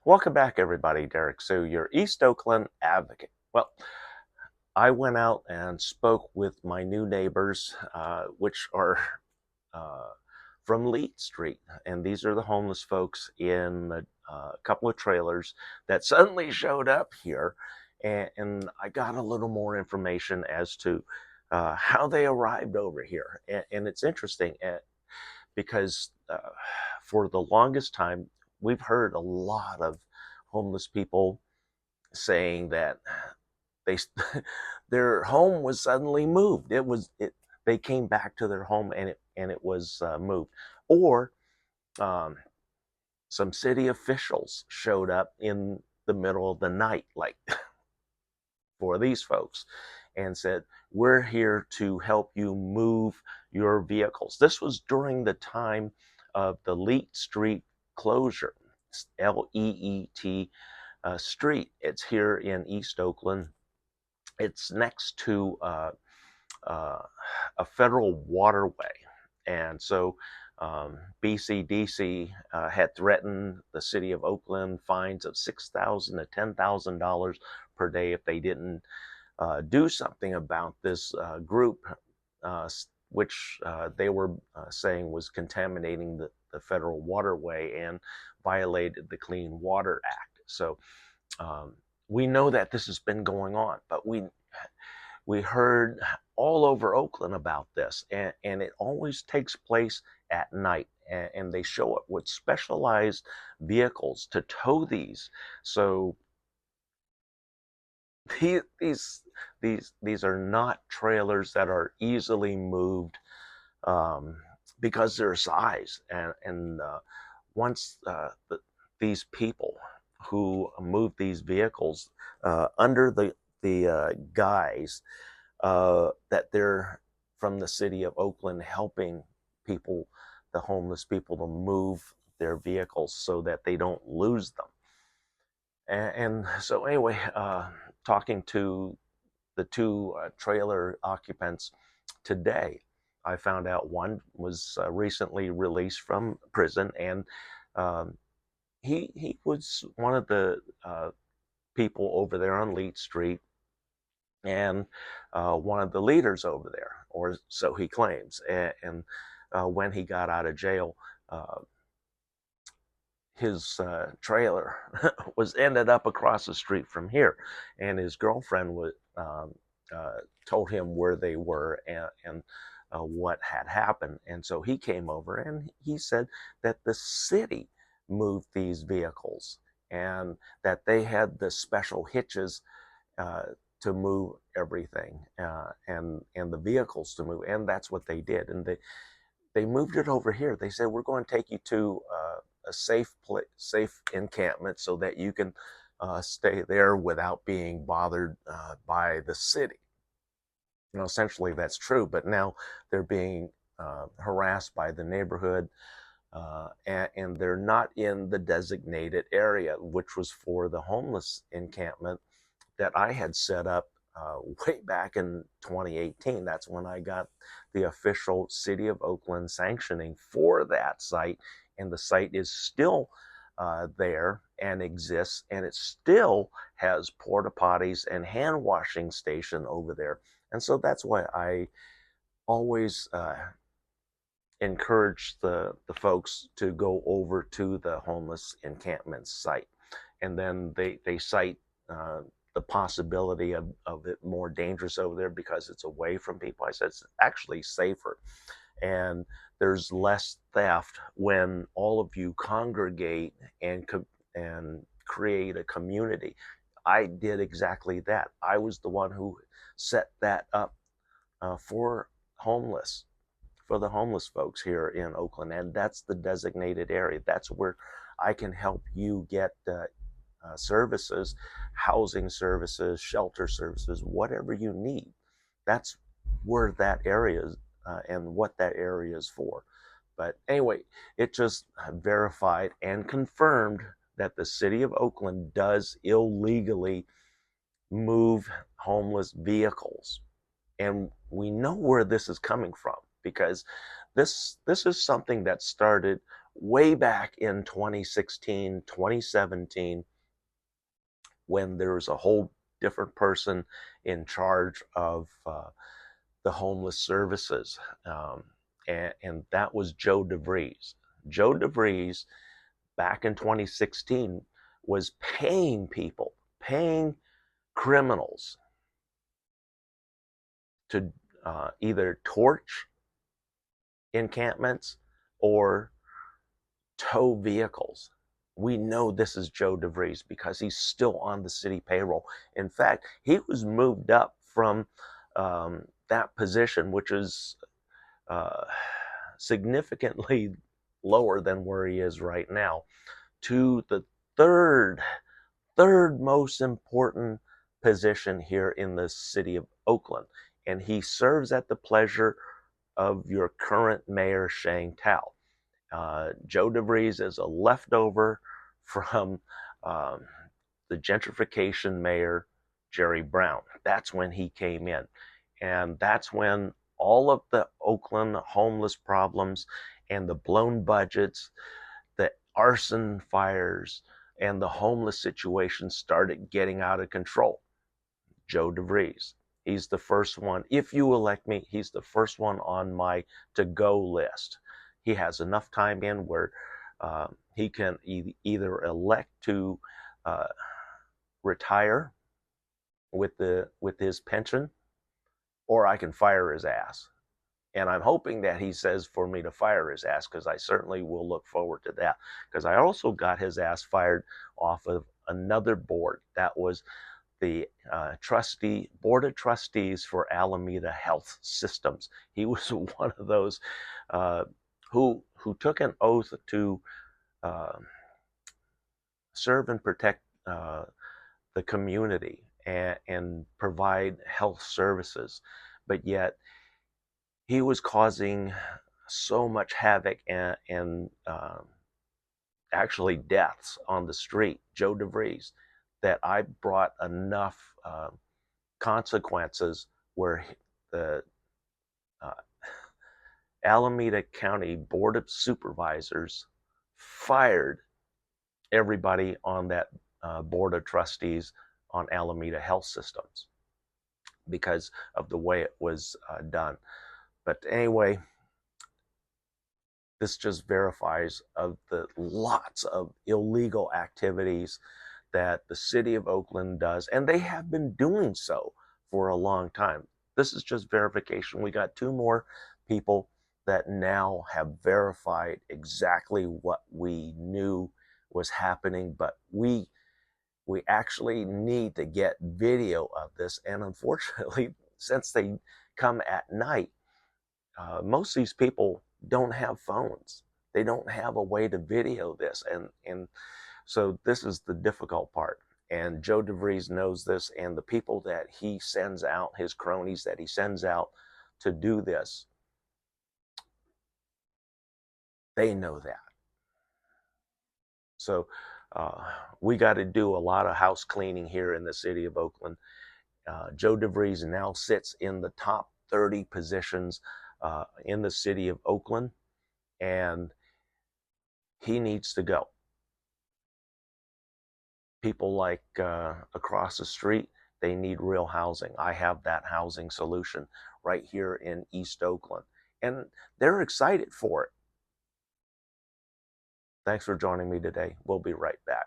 Welcome back, everybody. Derrick Soo, your East Oakland advocate. Well, I went out and spoke with my new neighbors, which are uh, from Leet Street. And these are the homeless folks in a couple of trailers that suddenly showed up here. And I got a little more information as to how they arrived over here. And it's interesting because for the longest time, we've heard a lot of homeless people saying that they their home was suddenly moved. They came back to their home and it was moved, or um, some city officials showed up in the middle of the night, like for these folks, and said, "We're here to help you move your vehicles." This was during the time of the Leet Street closure, Leet Street. It's here in East Oakland. It's next to uh, a federal waterway. And so BCDC had threatened the city of Oakland fines of $6,000 to $10,000 per day if they didn't do something about this group, uh, which they were saying was contaminating the federal waterway and violated the Clean Water Act. So um, we know that this has been going on, but we heard all over Oakland about this, and it always takes place at night. And they show up with specialized vehicles to tow these. So these these are not trailers that are easily moved um, because their size. And once these people who move these vehicles under the guise that they're from the city of Oakland helping people, the homeless people, to move their vehicles so that they don't lose them. And so, anyway, talking to the two trailer occupants today, I found out one was recently released from prison, and um, he was one of the people over there on Leet Street, and one of the leaders over there, or so he claims. And when he got out of jail, uh, his trailer was ended up across the street from here, and his girlfriend was told him where they were and what had happened. And so he came over and he said that the city moved these vehicles and that they had the special hitches uh, to move everything and the vehicles to move, and that's what they did. And they moved it over here. They said, we're going to take you to a safe encampment so that you can stay there without being bothered by the city. You know, essentially that's true, but now they're being harassed by the neighborhood, and they're not in the designated area, which was for the homeless encampment that I had set up way back in 2018. That's when I got the official City of Oakland sanctioning for that site, and the site is still there and exists, and it still has porta potties and hand washing station over there. And so that's why I always encourage the folks to go over to the homeless encampment site. And then they cite the possibility of it more dangerous over there because it's away from people. I said it's actually safer. And there's less theft when all of you congregate and create a community. I did exactly that. I was the one who set that up for homeless for the homeless folks here in Oakland, and that's the designated area. That's where I can help you get services, housing services, shelter services, whatever you need. That's where that area is and what that area is for. But anyway, it just verified and confirmed that the city of Oakland does illegally move homeless vehicles. And we know where this is coming from because this is something that started way back in 2016, 2017, when there was a whole different person in charge of the homeless services. And that was Joe DeVries. Joe DeVries, back in 2016, was paying people, paying criminals to either torch encampments or tow vehicles. We know this is Joe DeVries because he's still on the city payroll. In fact, he was moved up from that position, which is uh, significantly lower than where he is right now, to the third most important position here in the city of Oakland. And he serves at the pleasure of your current mayor, Shang Tao. Joe DeVries is a leftover from um, the gentrification mayor, Jerry Brown. That's when he came in. And that's when all of the Oakland homeless problems and the blown budgets, the arson fires, and the homeless situation started getting out of control. Joe DeVries. He's the first one. If you elect me, he's the first one on my to-go list. He has enough time in where he can either elect to uh, retire with his pension, or I can fire his ass. And I'm hoping that he says for me to fire his ass, because I certainly will look forward to that. Because I also got his ass fired off of another board. That was the board of trustees for Alameda Health Systems. He was one of those who took an oath to uh, serve and protect the community and provide health services, but yet he was causing so much havoc and actually deaths on the street, Joe DeVries, that I brought enough consequences where the uh, Alameda County Board of Supervisors fired everybody on that Board of Trustees on Alameda Health Systems because of the way it was done. But anyway, this just verifies of the lots of illegal activities that the city of Oakland does, and they have been doing so for a long time. This is just verification. We got two more people that now have verified exactly what we knew was happening, but we actually need to get video of this. And unfortunately, since they come at night, most of these people don't have phones. They don't have a way to video this, and so this is the difficult part. And Joe DeVries knows this, and the people that he sends out, his cronies that he sends out to do this, they know that. So we got to do a lot of house cleaning here in the city of Oakland. Joe DeVries now sits in the top 30 positions in the city of Oakland, and he needs to go. People like across the street, they need real housing. I have that housing solution right here in East Oakland, and they're excited for it. Thanks for joining me today. We'll be right back.